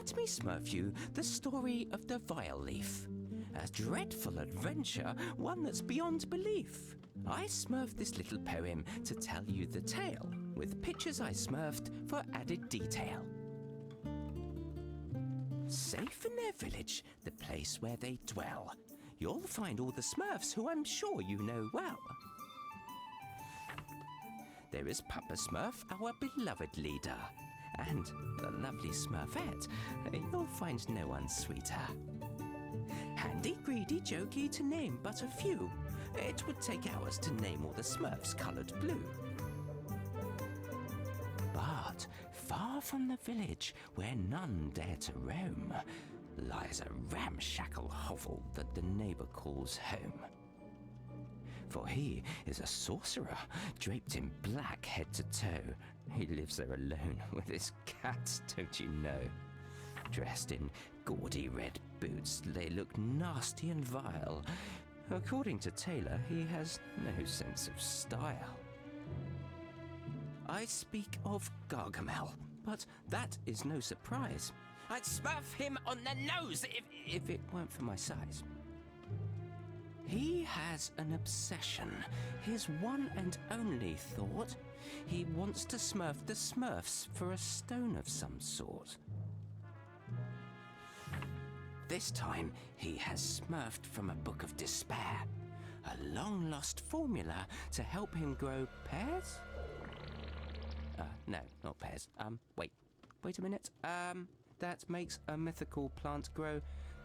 Let me smurf you the story of the Vileaf. A dreadful adventure, one that's beyond belief. I smurfed this little poem to tell you the tale, with pictures I smurfed for added detail. Safe in their village, the place where they dwell, you'll find all the Smurfs who I'm sure you know well. There is Papa Smurf, our beloved leader, and the lovely Smurfette. You'll find no one sweeter. Handy, greedy, jokey, to name but a few. It would take hours to name all the Smurfs coloured blue. But far from the village, where none dare to roam, lies a ramshackle hovel that the neighbour calls home. For he is a sorcerer, draped in black head to toe. He lives there alone with his cats, don't you know? Dressed in gaudy red boots, they look nasty and vile. According to Taylor, he has no sense of style. I speak of Gargamel, but that is no surprise. I'd smurf him on the nose if it weren't for my size. He has an obsession, his one and only thought. He wants to smurf the Smurfs for a stone of some sort. This time, he has smurfed from a book of despair, a long-lost formula to help him grow pears? No, not pears. Wait a minute. That makes a mythical plant grow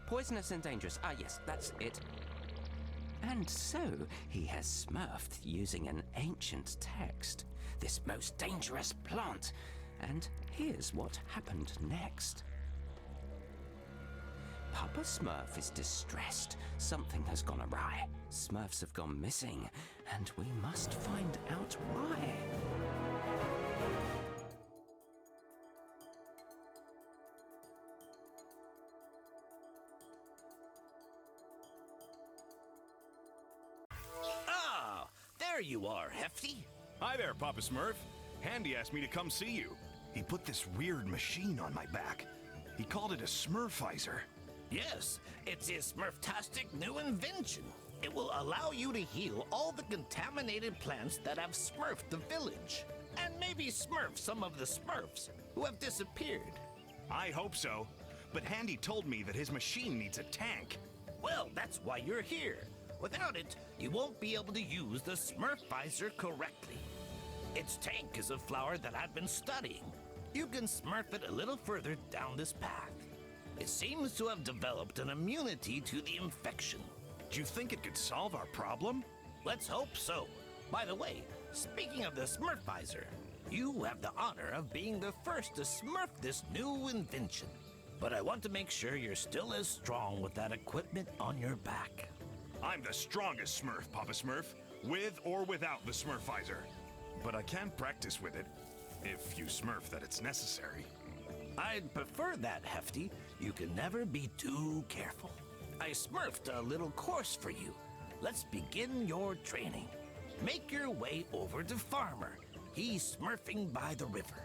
poisonous and dangerous. Yes, that's it. And so he has smurfed using an ancient text, this most dangerous plant. And here's what happened next. Papa Smurf is distressed. Something has gone awry. Smurfs have gone missing, and we must find out why. There you are, Hefty. Hi there, Papa Smurf. Handy asked me to come see you. He put this weird machine on my back. He called it a Smurfizer. Yes, it's his Smurftastic new invention. It will allow you to heal all the contaminated plants that have smurfed the village. And maybe smurf some of the Smurfs who have disappeared. I hope so. But Handy told me that his machine needs a tank. Well, that's why you're here. Without it, you won't be able to use the Smurfizer correctly. Its tank is a flower that I've been studying. You can smurf it a little further down this path. It seems to have developed an immunity to the infection. Do you think it could solve our problem? Let's hope so. By the way, speaking of the Smurfizer, you have the honor of being the first to smurf this new invention. But I want to make sure you're still as strong with that equipment on your back. I'm the strongest Smurf, Papa Smurf, with or without the Smurfizer. But I can practice with it, if you smurf that it's necessary. I'd prefer that, Hefty. You can never be too careful. I smurfed a little course for you. Let's begin your training. Make your way over to Farmer. He's smurfing by the river.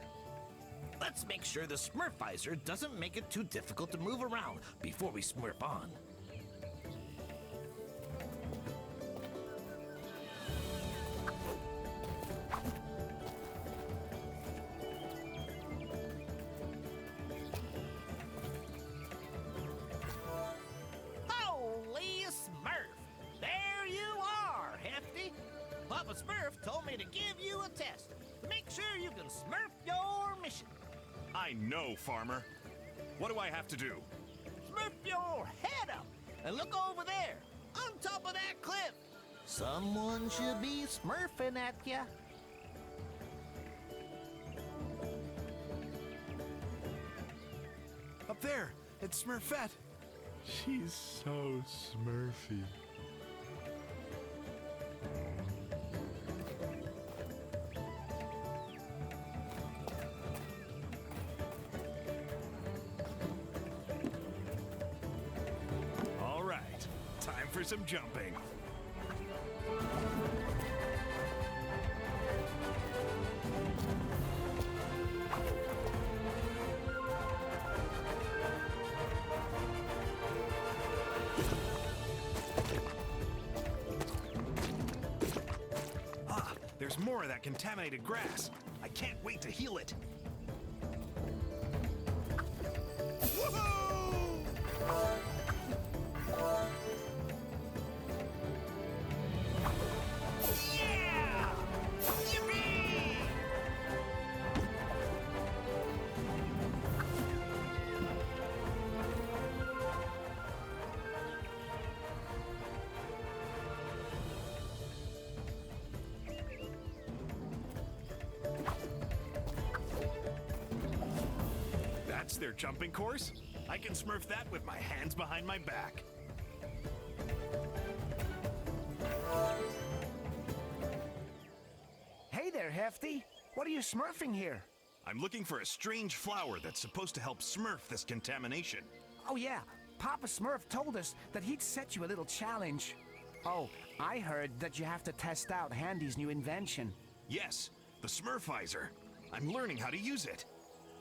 Let's make sure the Smurfizer doesn't make it too difficult to move around before we smurf on. Papa Smurf told me to give you a test to make sure you can smurf your mission. I know, Farmer. What do I have to do? Smurf your head up and look over there, on top of that cliff. Someone should be smurfing at ya. Up there, it's Smurfette. She's so smurfy. All right, time for some jumping. There's more of that contaminated grass. I can't wait to heal it. Woohoo! Yeah! Yippee! That's their jumping course? I can smurf that with my hands behind my back. Hey there, Hefty. What are you smurfing here? I'm looking for a strange flower that's supposed to help smurf this contamination. Oh yeah, Papa Smurf told us that he'd set you a little challenge. Oh, I heard that you have to test out Handy's new invention. Yes, the Smurfizer. I'm learning how to use it.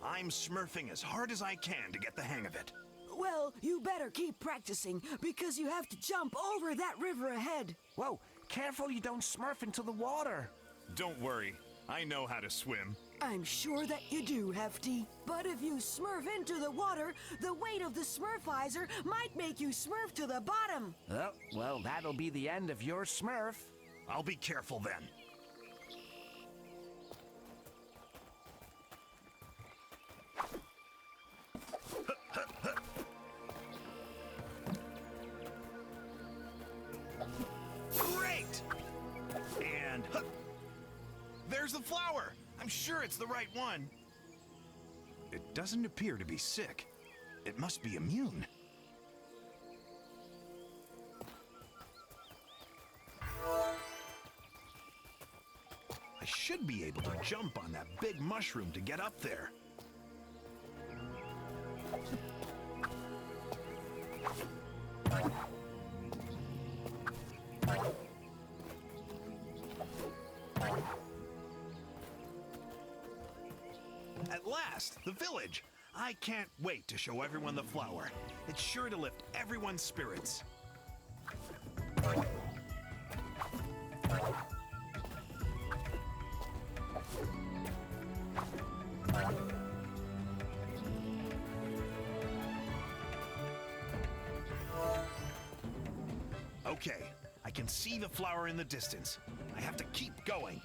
I'm smurfing as hard as I can to get the hang of it. Well, you better keep practicing because you have to jump over that river ahead. Whoa, careful you don't smurf into the water. Don't worry, I know how to swim. I'm sure that you do, Hefty. But if you smurf into the water, the weight of the Smurfizer might make you smurf to the bottom. Oh, well, that'll be the end of your smurf. I'll be careful then. Great! And there's the flower! I'm sure it's the right one. It doesn't appear to be sick. It must be immune. I should be able to jump on that big mushroom to get up there. At last, the village! I can't wait to show everyone the flower. It's sure to lift everyone's spirits. Okay, I can see the flower in the distance. I have to keep going.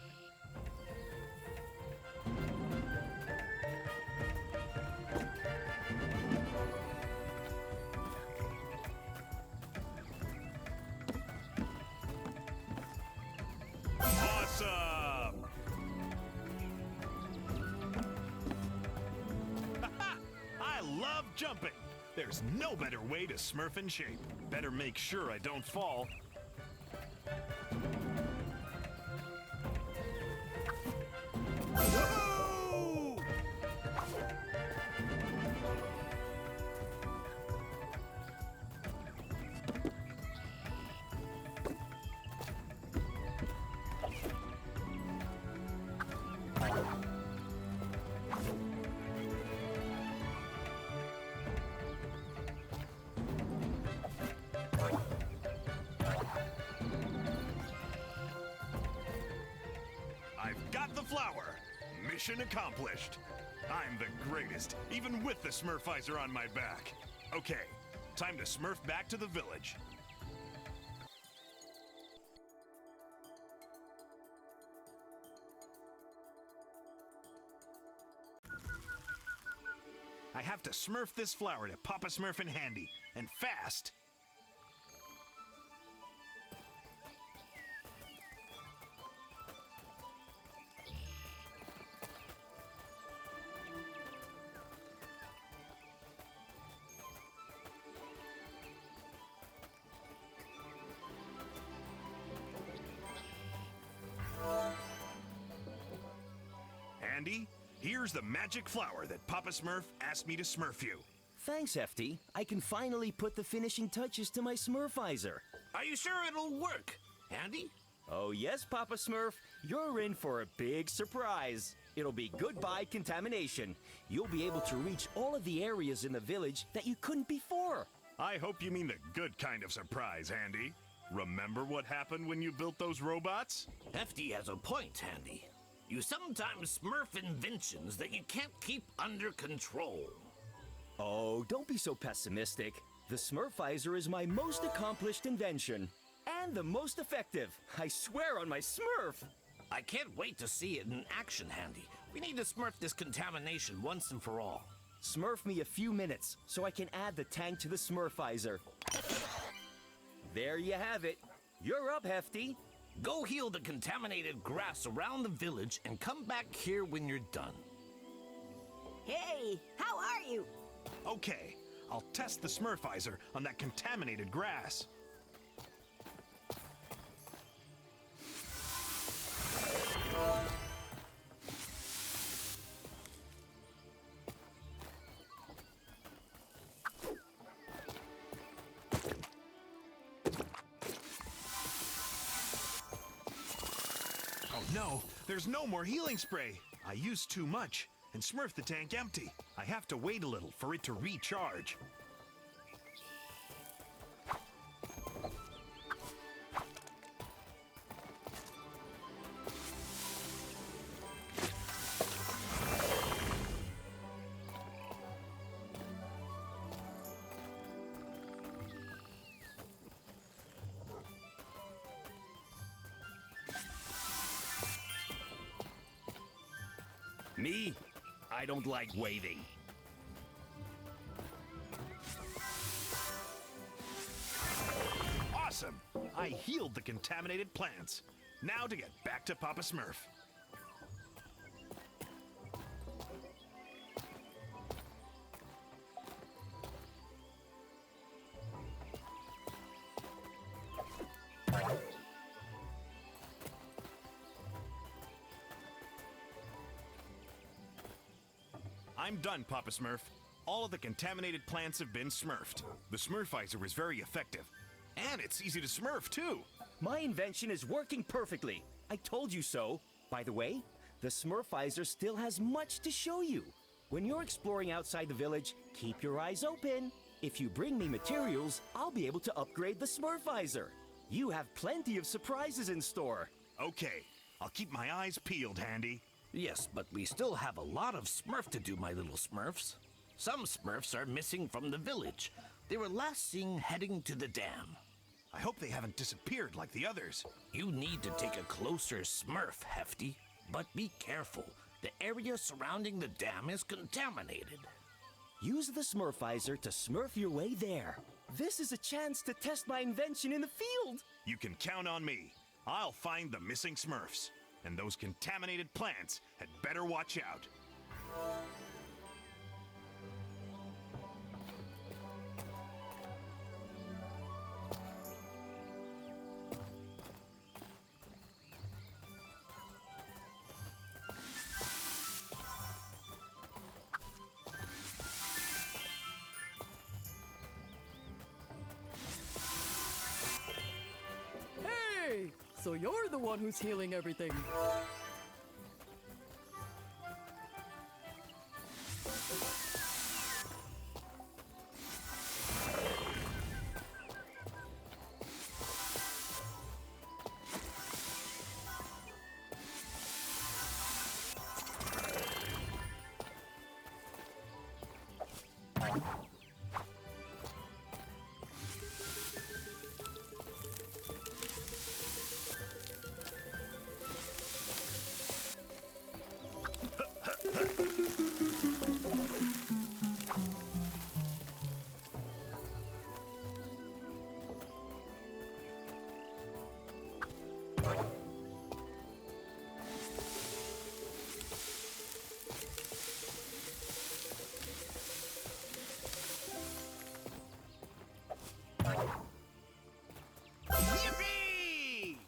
Awesome! I love jumping! There's no better way to smurf in shape. Better make sure I don't fall. Woohoo! I've got the flower. Mission accomplished. I'm the greatest, even with the Smurfizer on my back. Okay, time to smurf back to the village. I have to smurf this flower to Papa Smurf and Handy, and fast. Handy, here's the magic flower that Papa Smurf asked me to smurf you. Thanks, Hefty. I can finally put the finishing touches to my Smurfizer. Are you sure it'll work, Handy? Oh yes, Papa Smurf. You're in for a big surprise. It'll be goodbye contamination. You'll be able to reach all of the areas in the village that you couldn't before. I hope you mean the good kind of surprise, Handy. Remember what happened when you built those robots? Hefty has a point, Handy. You sometimes smurf inventions that you can't keep under control. Oh, don't be so pessimistic. The Smurfizer is my most accomplished invention. And the most effective. I swear on my Smurf. I can't wait to see it in action, Handy. We need to smurf this contamination once and for all. Smurf me a few minutes so I can add the tank to the Smurfizer. There you have it. You're up, Hefty. Go heal the contaminated grass around the village and come back here when you're done. Hey, how are you? Okay, I'll test the Smurfizer on that contaminated grass. Oh no, there's no more healing spray. I used too much and smurfed the tank empty. I have to wait a little for it to recharge. Me? I don't like waiting. Awesome! I healed the contaminated plants. Now to get back to Papa Smurf. I'm done, Papa Smurf. All of the contaminated plants have been smurfed. The Smurfizer is very effective. And it's easy to smurf, too. My invention is working perfectly. I told you so. By the way, the Smurfizer still has much to show you. When you're exploring outside the village, keep your eyes open. If you bring me materials, I'll be able to upgrade the Smurfizer. You have plenty of surprises in store. Okay, I'll keep my eyes peeled, Handy. Yes, but we still have a lot of Smurf to do, my little Smurfs. Some Smurfs are missing from the village. They were last seen heading to the dam. I hope they haven't disappeared like the others. You need to take a closer Smurf, Hefty. But be careful. The area surrounding the dam is contaminated. Use the Smurfizer to smurf your way there. This is a chance to test my invention in the field. You can count on me. I'll find the missing Smurfs. And those contaminated plants had better watch out. Hey! So you're the one who's healing everything. Yippee!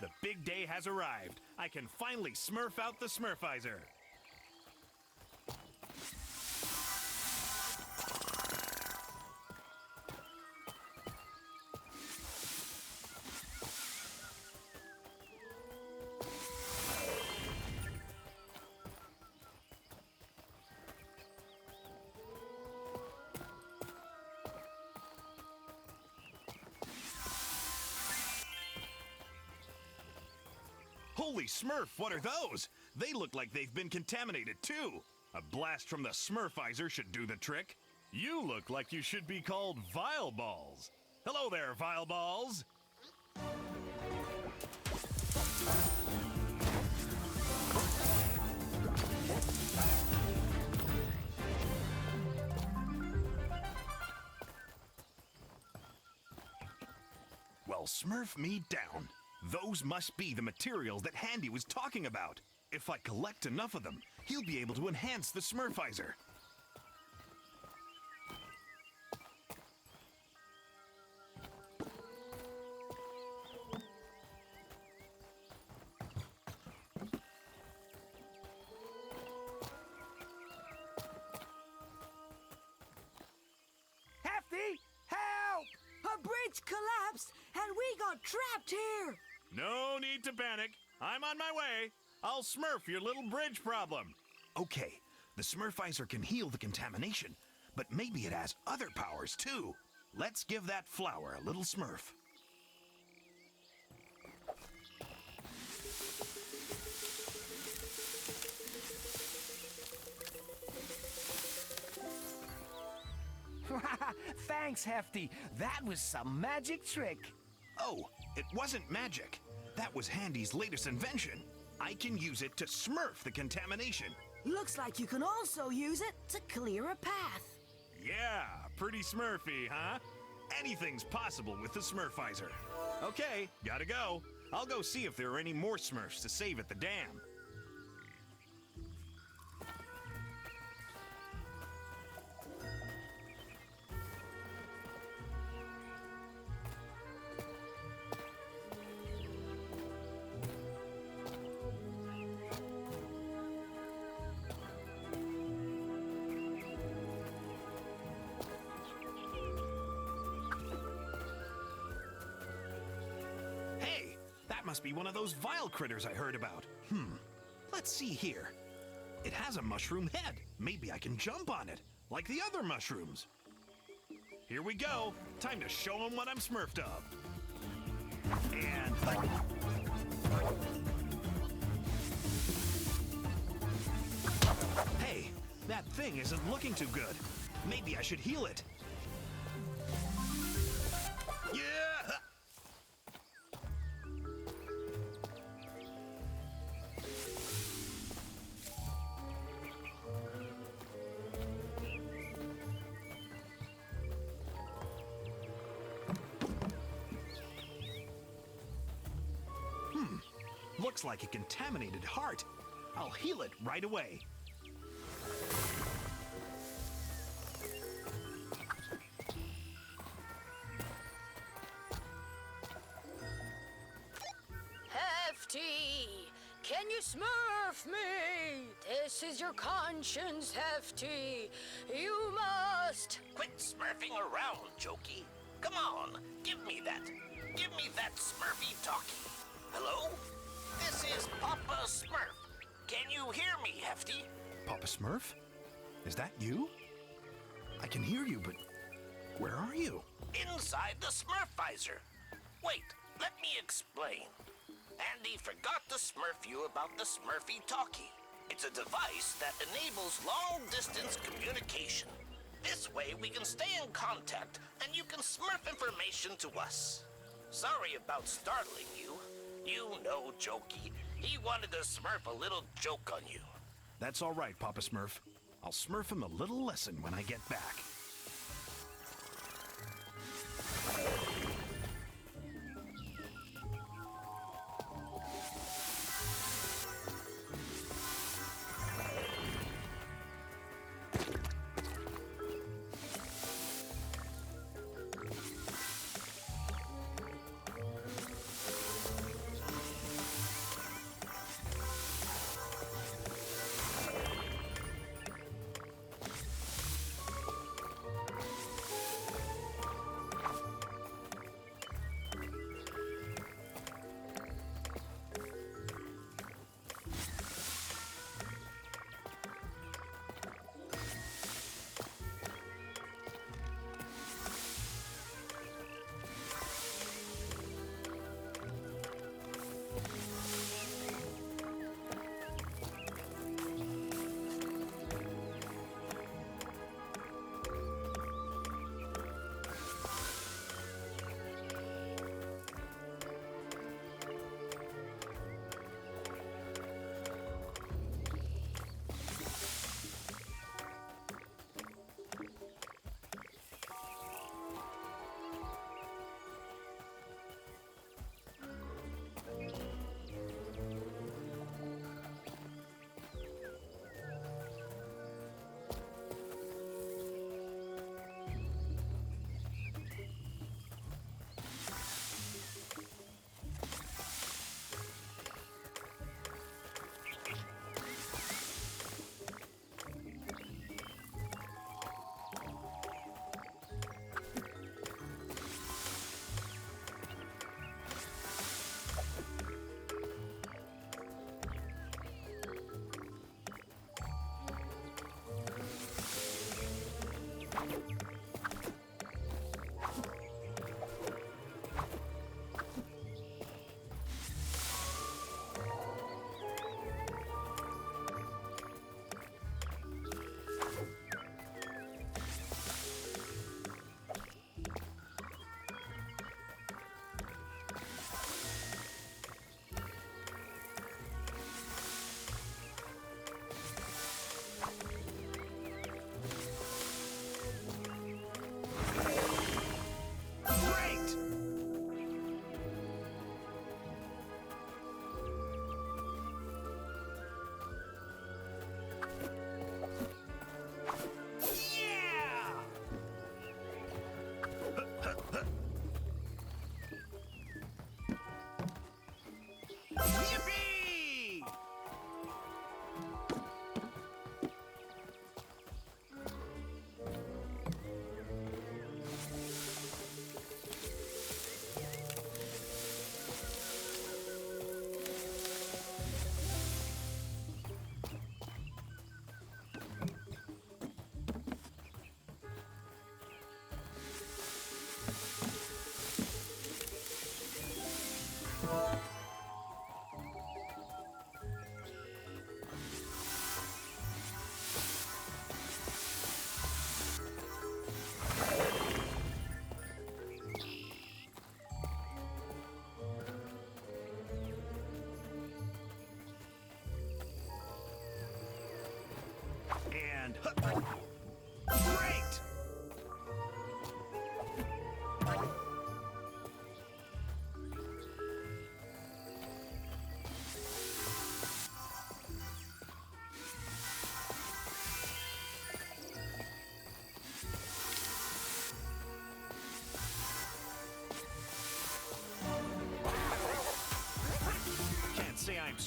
The big day has arrived. I can finally smurf out the Smurfizer. Holy Smurf, what are those? They look like they've been contaminated too. A blast from the Smurfizer should do the trick. You look like you should be called Vile Balls. Hello there, Vile Balls. Well, Smurf me down. Those must be the materials that Handy was talking about. If I collect enough of them, he'll be able to enhance the Smurfizer. Hefty, help! A bridge collapsed and we got trapped here. No need to panic. I'm on my way. I'll Smurf your little bridge problem. Okay, the Smurfizer can heal the contamination, but maybe it has other powers too. Let's give that flower a little Smurf. Thanks, Hefty. That was some magic trick. Oh, it wasn't magic. That was Handy's latest invention. I can use it to Smurf the contamination. Looks like you can also use it to clear a path. Yeah, pretty Smurfy, huh? Anything's possible with the Smurfizer. Okay, gotta go. I'll go see if there are any more Smurfs to save at the dam. Hey, that must be one of those vile critters I heard about. Let's see here. It has a mushroom head. Maybe I can jump on it, like the other mushrooms. Here we go. Time to show them what I'm Smurfed of. And... Hey, that thing isn't looking too good. Maybe I should heal it. Yeah! Looks like a contaminated heart. I'll heal it right away. Hefty, can you Smurf me? This is your conscience, Hefty. You must. Quit smurfing around, Jokey. Come on, give me that. Give me that Smurfy talkie. Hello? This is Papa Smurf. Can you hear me, Hefty? Papa Smurf? Is that you? I can hear you, but where are you? Inside the Smurfizer. Wait, let me explain. Andy forgot to Smurf you about the Smurfy talkie. It's a device that enables long-distance communication. This way we can stay in contact and you can Smurf information to us. Sorry about startling you. You know, Jokey, he wanted to Smurf a little joke on you. That's all right, Papa Smurf. I'll Smurf him a little lesson when I get back.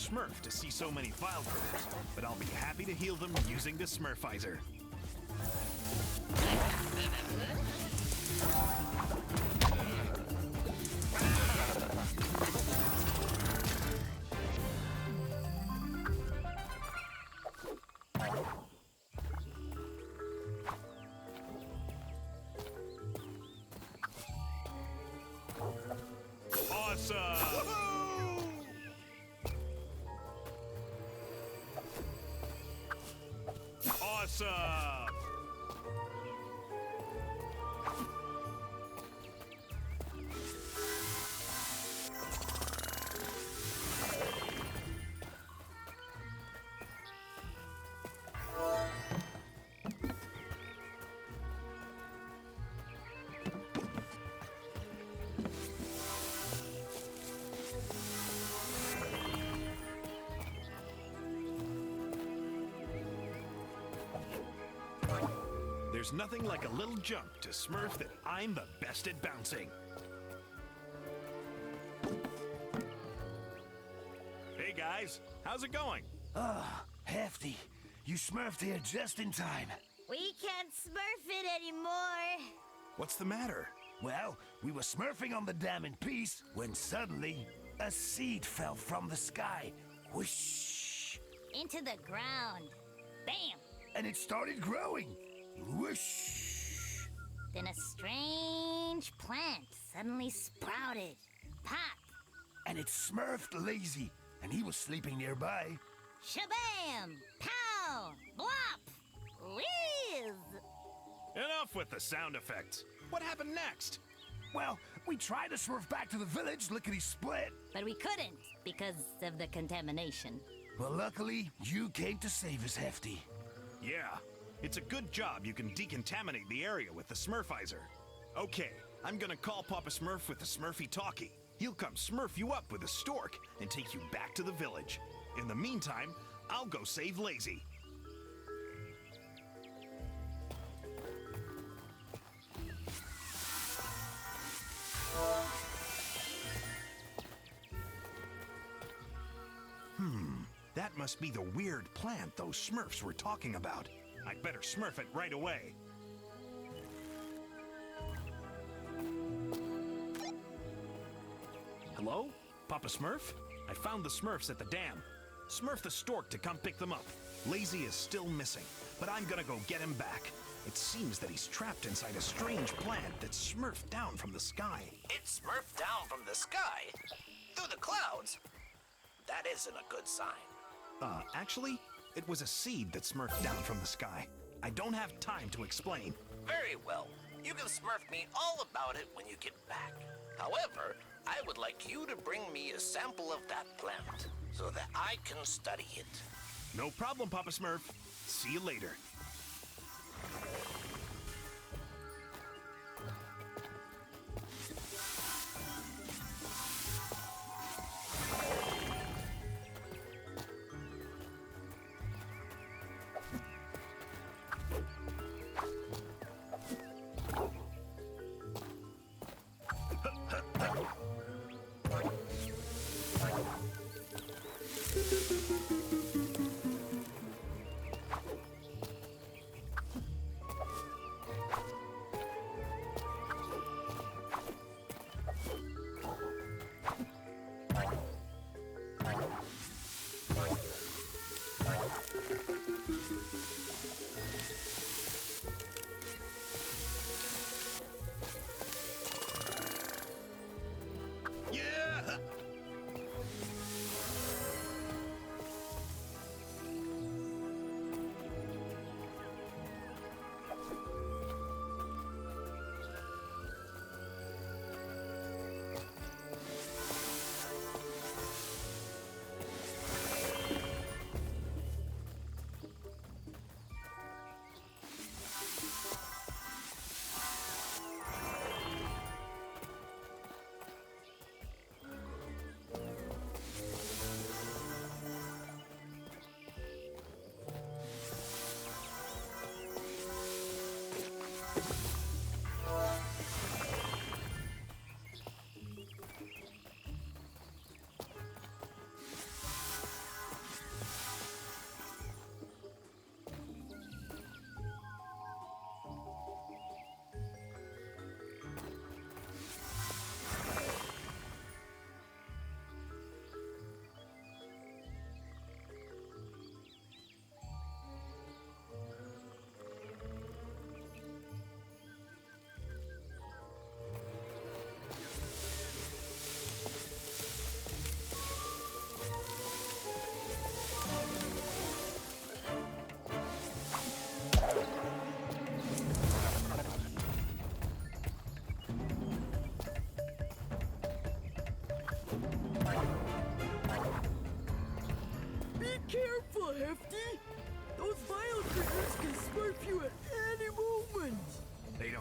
Smurf to see so many vile critters, but I'll be happy to heal them using the Smurfizer. Awesome! There's nothing like a little jump to Smurf that I'm the best at bouncing. Hey guys, how's it going? Hefty, you Smurfed here just in time. We can't smurf it anymore. What's the matter? Well, we were smurfing on the dam in peace when suddenly a seed fell from the sky. Whoosh! Into the ground. Bam! And it started growing. Whoosh! Then a strange plant suddenly sprouted. Pop! And it Smurfed Lazy, and he was sleeping nearby. Shabam! Pow! Blop! Whiz! Enough with the sound effects. What happened next? Well, we tried to Smurf back to the village, lickety-split. But we couldn't because of the contamination. Well, luckily, you came to save us, Hefty. Yeah, it's a good job you can decontaminate the area with the Smurfizer. Okay, I'm gonna call Papa Smurf with the Smurfy talkie. He'll come smurf you up with a stork and take you back to the village. In the meantime, I'll go save Lazy. That must be the weird plant those Smurfs were talking about. I'd better smurf it right away. Hello? Papa Smurf? I found the Smurfs at the dam. Smurf the stork to come pick them up. Lazy is still missing, but I'm gonna go get him back. It seems that he's trapped inside a strange plant that's smurfed down from the sky. It's Smurfed down from the sky? Through the clouds? That isn't a good sign. Actually, it was a seed that smurfed down from the sky. I don't have time to explain. Very well. You can Smurf me all about it when you get back. However, I would like you to bring me a sample of that plant so that I can study it. No problem, Papa Smurf. See you later.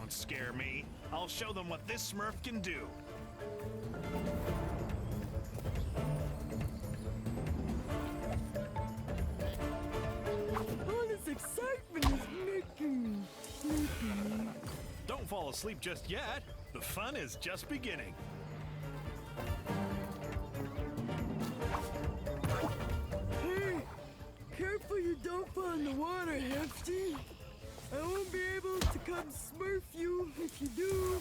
won't scare me. I'll show them what this Smurf can do. All this excitement is making me sleepy. Don't fall asleep just yet. The fun is just beginning. Hey, careful you don't fall in the water, Hefty. I won't be able to come smurf you if you do.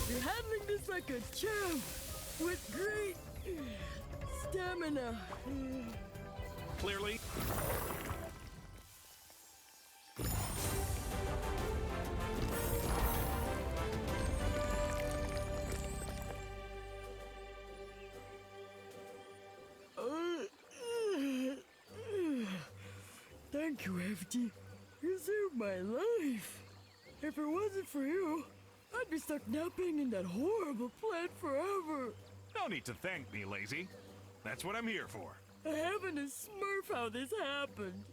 You're handling this like a champ with great stamina. Clearly. Thank you, Hefty. You saved my life. If it wasn't for you, I'd be stuck napping in that horrible plant forever. No need to thank me, Lazy. That's what I'm here for. I haven't a smurf how this happened.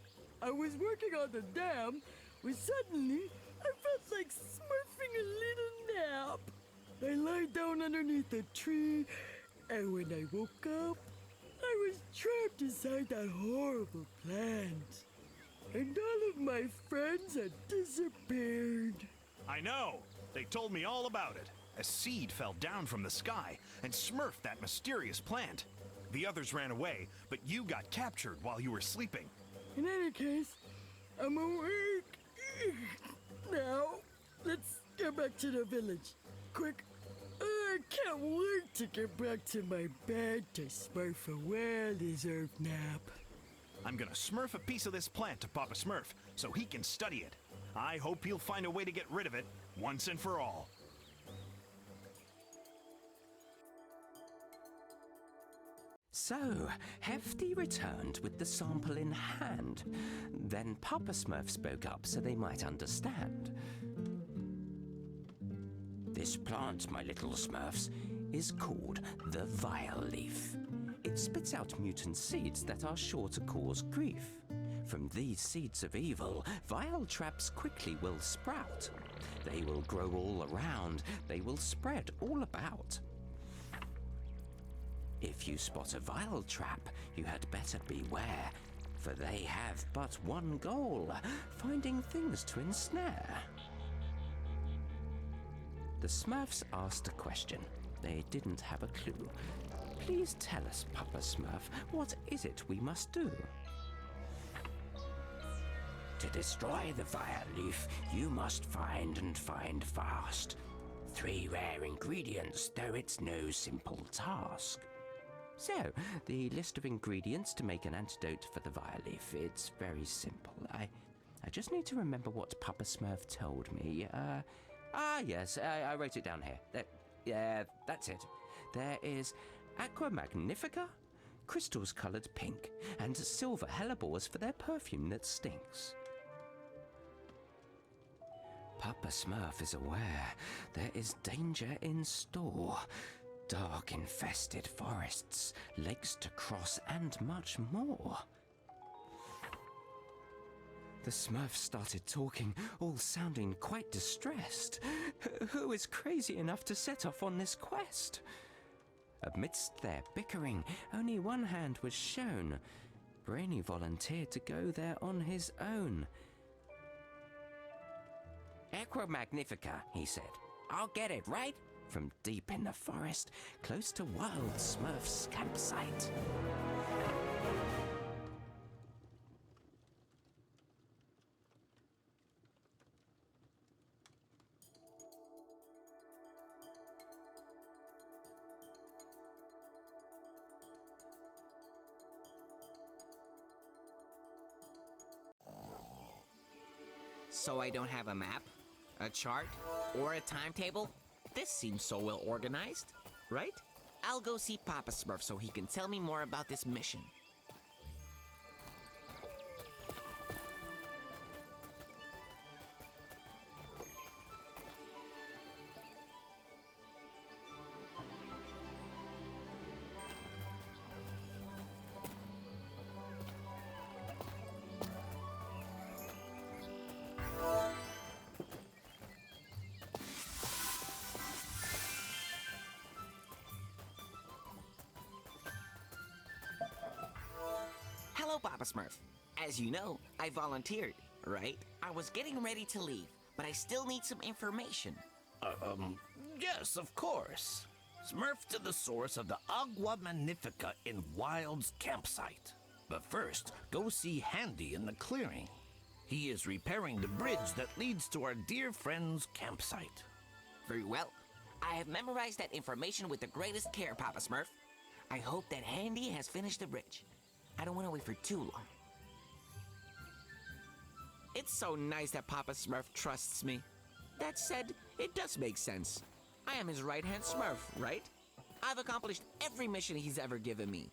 I was working on the dam when suddenly I felt like smurfing a little nap. I lied down underneath a tree, and when I woke up, I was trapped inside that horrible plant. And all of my friends had disappeared. I know. They told me all about it. A seed fell down from the sky and smurfed that mysterious plant. The others ran away, but you got captured while you were sleeping. In any case, I'm awake. Now, let's get back to the village. Quick. I can't wait to get back to my bed to smurf a well-deserved nap. I'm gonna smurf a piece of this plant to Papa Smurf so he can study it. I hope he'll find a way to get rid of it once and for all. So, Hefty returned with the sample in hand. Then Papa Smurf spoke up so they might understand. This plant, my little Smurfs, is called the Vileaf. It spits out mutant seeds that are sure to cause grief. From these seeds of evil, vile traps quickly will sprout. They will grow all around, they will spread all about. If you spot a vile trap, you had better beware, for they have but one goal, finding things to ensnare. The Smurfs asked a question. They didn't have a clue. Please tell us, Papa Smurf, what is it we must do? To destroy the Vileaf, you must find and find fast. 3 rare ingredients, though it's no simple task. So, the list of ingredients to make an antidote for the Vileaf, it's very simple. I just need to remember what Papa Smurf told me. Yes, I wrote it down here. Yeah, that's it. There is Aqua Magnifica, crystals coloured pink, and silver hellebores for their perfume that stinks. Papa Smurf is aware there is danger in store. Dark infested forests, lakes to cross, and much more. The Smurfs started talking, all sounding quite distressed. Who is crazy enough to set off on this quest? Amidst their bickering, only one hand was shown. Brainy volunteered to go there on his own. Aqua Magnifica, he said. I'll get it, right? From deep in the forest, close to Wild Smurf's campsite. So I don't have a map, a chart, or a timetable? This seems so well organized, right? I'll go see Papa Smurf so he can tell me more about this mission. Papa Smurf. As you know, I volunteered, right? I was getting ready to leave, but I still need some information. Yes, of course. Smurf to the source of the Agua Magnifica in Wild's campsite. But first, go see Handy in the clearing. He is repairing the bridge that leads to our dear friend's campsite. Very well. I have memorized that information with the greatest care, Papa Smurf. I hope that Handy has finished the bridge. I don't want to wait for too long. It's so nice that Papa Smurf trusts me. That said, it does make sense. I am his right-hand Smurf, right? I've accomplished every mission he's ever given me.